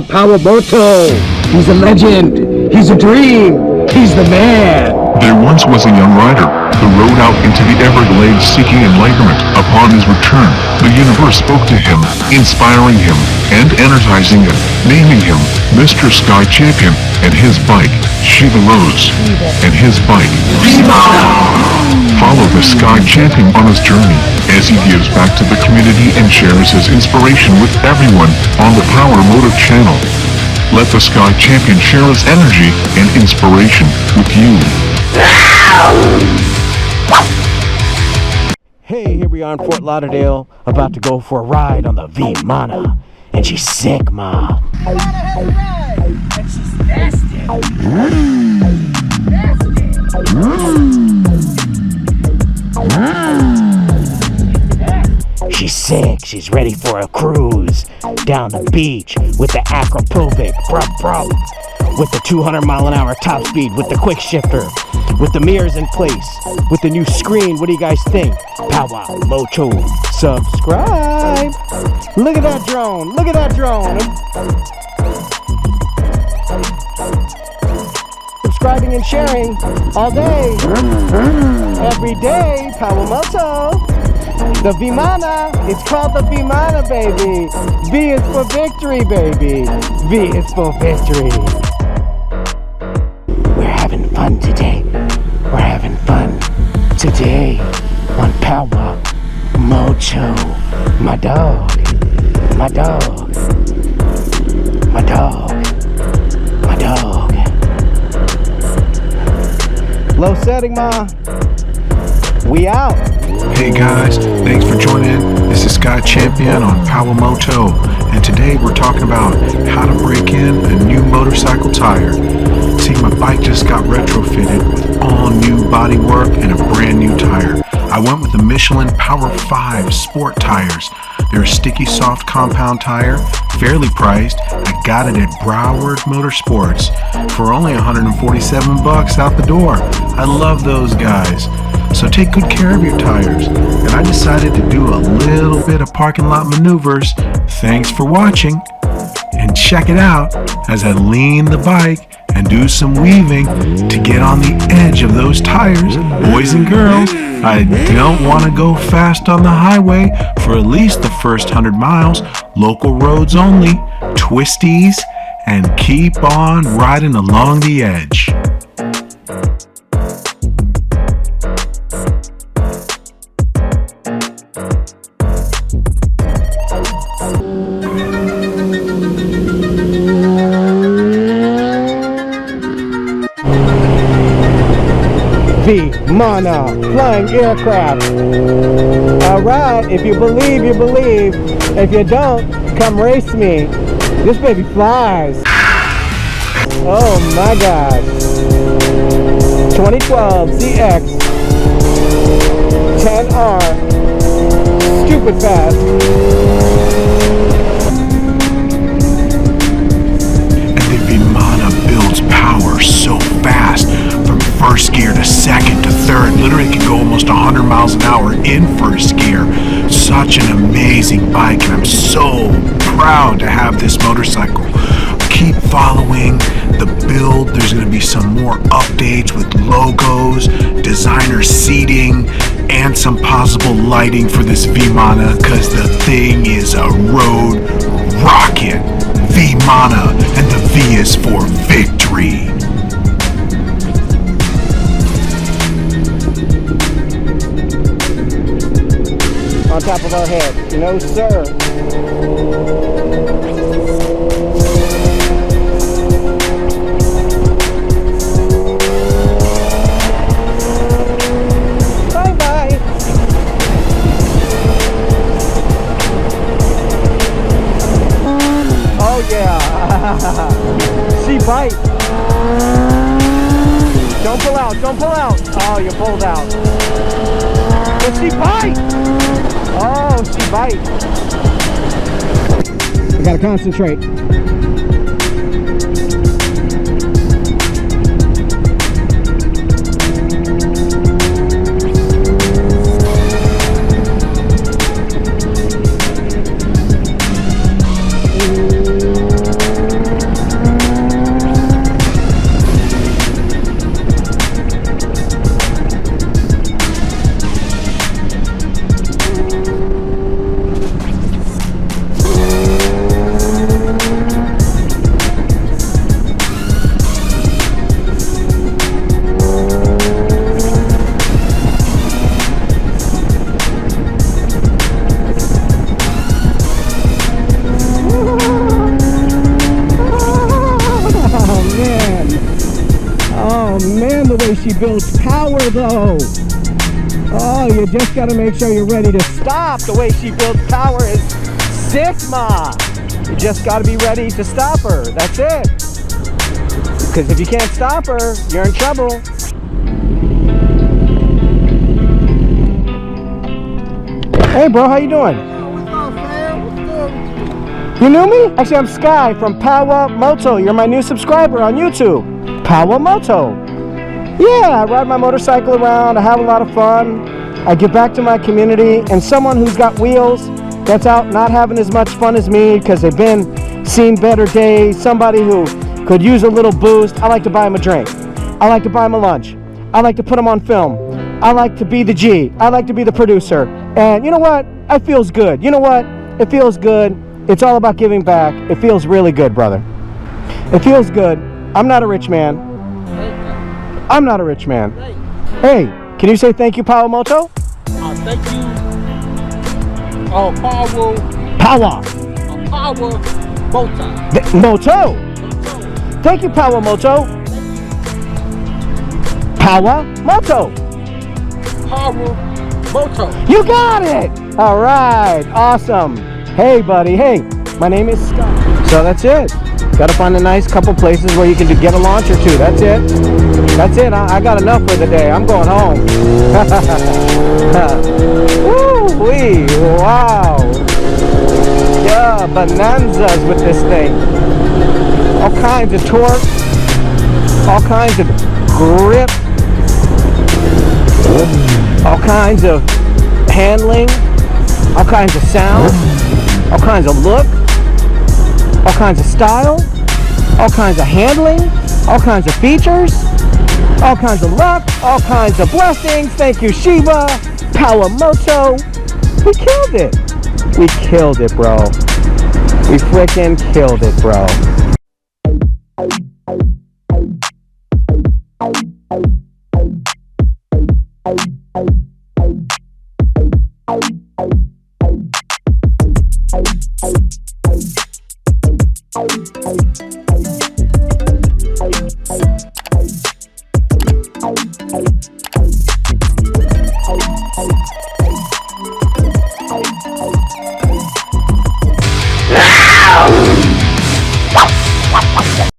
Powamoto! He's a legend! He's a dream! He's the man! There once was a young rider who rode out into the Everglades seeking enlightenment. Upon his return, the universe spoke to him, inspiring him and energizing him, naming him Mr. Sky Champion, and his bike, Shiva Rose, and his bike, Follow the Sky Champion on his journey as he gives back to the community and shares his inspiration with everyone on the Powamoto channel. Let the Sky Champion share his energy and inspiration with you. Hey, here we are in Fort Lauderdale, about to go for a ride on the V-Mana. And she's sick, ma. And she's nasty. She's sick. She's ready for a cruise down the beach with the acropovic, bruh, with the 200-mile-an-hour top speed, with the quick shifter, with the mirrors in place, with the new screen. What do you guys think? Powamoto. Subscribe. Look at that drone. Look at that drone. Subscribing and sharing all day, every day. Powamoto. The V-Mana, it's called the V-Mana, baby. V is for victory, baby. V is for victory. We're having fun today. We're having fun today on Powamoto. My dog, my dog, my dog, my dog. Low setting, ma. We out. Hey guys, thanks for joining. This is Sky Champion on Powamoto, and today we're talking about how to break in a new motorcycle tire. See, my bike just got retrofitted with all new bodywork and a brand new tire. I went with the Michelin Power 5 Sport tires. They're a sticky soft compound tire, fairly priced. I got it at Broward Motorsports for only $147 out the door. I love those guys. So take good care of your tires. And I decided to do a little bit of parking lot maneuvers. Thanks for watching. And check it out as I lean the bike and do some weaving to get on the edge of those tires. Boys and girls, I don't want to go fast on the highway for at least the first 100 miles. Local roads only, twisties, and keep on riding along the edge. V-Mana, flying aircraft. Alright, if you believe, you believe. If you don't, come race me. This baby flies. Oh my god. 2012 ZX 10R. Stupid fast. And the V-Mana builds power so fast. From first gear to second to third, literally can go almost 100 miles an hour in first gear. Such an amazing bike, and I'm so proud to have this motorcycle. Keep following the build. There's going to be some more updates with logos, designer seating, and some possible lighting for this V-Mana, because the thing is a road rocket. V-Mana, and the V is for victory. On top of our head. No, sir. Bye-bye. Oh, yeah. She bites. Don't pull out. Don't pull out. Oh, you pulled out. But she bites. Oh, she bites. I gotta concentrate. she builds power though. Oh, you just gotta make sure you're ready to stop. The way she builds power is sick, ma. You just gotta be ready to stop her. That's it. Because if you can't stop her, you're in trouble. Hey bro, how you doing? What's up, fam? What's good with You knew me? Actually, I'm Sky from Powamoto. You're my new subscriber on YouTube. Powamoto. Yeah, I ride my motorcycle around. I have a lot of fun. I give back to my community. And someone who's got wheels that's out not having as much fun as me because they've seen better days. Somebody who could use a little boost. I like to buy them a drink. I like to buy them a lunch. I like to put them on film. I like to be the G. I like to be the producer. And you know what? It feels good. You know what? It feels good. It's all about giving back. It feels really good, brother. It feels good. I'm not a rich man. I'm not a rich man. Hey, can you say thank you, Powamoto? Thank you. Power. Moto. Thank you, Powamoto. Powamoto. Moto. You got it! All right, awesome. Hey, buddy, hey, my name is Stunts. So that's it. Got to find a nice couple places where you can get a launch or two. That's it. That's it. I got enough for the day. I'm going home. Woo-wee, wow. Yeah, bonanzas with this thing. All kinds of torque. All kinds of grip. All kinds of handling, all kinds of sound, all kinds of look, all kinds of style, all kinds of handling, all kinds of features, all kinds of luck, all kinds of blessings. Thank you, Shiba, Powamoto. We killed it. We killed it, bro. We freaking killed it, bro.